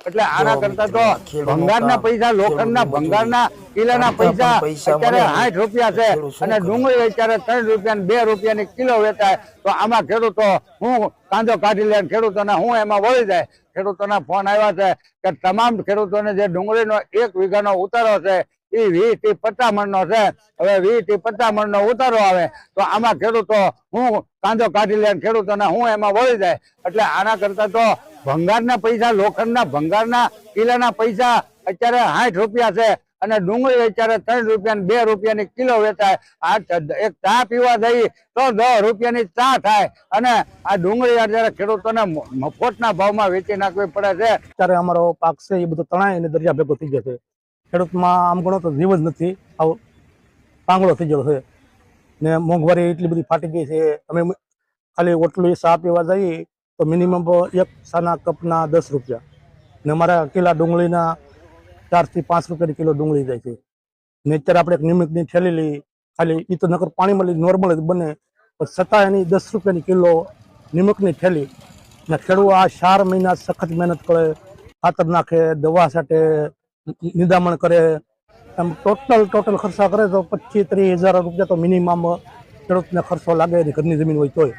એટલે આના કરતા તો ભંગારના પૈસા, લોખંડના ભંગારના કિલોના પૈસા અત્યારે 60 રૂપિયા છે અને ડુંગળી અત્યારે 3 રૂપિયા ને 2 રૂપિયાની કિલો વેચાય. તો આમાં ખેડૂતો હું કાંદો કાઢી લે, ખેડૂતોને હું એમાં વળી જાય. ખેડૂતોના ફોન આવ્યા છે કે તમામ ખેડૂતોને જે ડુંગળીનો 1 વીઘાનો ઉતારો છે એ 20 થી 50 મણનો છે. હવે 20 થી 50 મણનો ઉતારો આવે તો આમાં ખેડૂતો હું કાંદો કાઢી લે, ખેડૂતોને હું એમાં વળી જાય. એટલે આના કરતા તો ભંગારના પૈસા, લોખંડના ભંગારના કિલોના પૈસા અત્યારે 60 રૂપિયા છે અને ડુંગળી અત્યારે 3 રૂપિયા ને 2 રૂપિયાની કિલો વેચાય. આ એક ચા પીવા જઈએ તો 10 રૂપિયાની ચા થાય અને આ ડુંગળી અત્યારે ખેડૂતોને મફતના ભાવમાં વેચી નાખવી પડે છે. અત્યારે અમારો પાક છે એ બધો તણાઈ અને દરિયા ભેગો થઈ ગયો છે. ખેડૂતમાં આમ ગણો તો જીવ જ નથી, આવો પાંગળો થઈ ગયો છે ને મોંઘવારી એટલી બધી ફાટી ગઈ છે. અમે ખાલી ઓટલું ચા પીવા જઈએ તો મિનિમમ એક ચાના કપના 10 રૂપિયા ને અમારા કિલા ડુંગળીના 4 થી 5 રૂપિયાની કિલો ડુંગળી જાય છે. ને અત્યારે આપણે એક નિમકની થેલી લઈ, ખાલી એ તો નકર પાણીમાં લઈ નોર્મલ જ બને, પણ છતાં એની 10 રૂપિયાની કિલો નિમકની થેલી. ને ખેડૂત આ 4 મહિના સખત મહેનત કરે, ખાતર નાખે, દવા છાંટે, નિદામણ કરે, એમ ટોટલ ખર્ચા કરે તો 25-30 હજાર રૂપિયા તો મિનિમમ ખેડૂતને ખર્ચો લાગે. ઘરની જમીન હોય તોય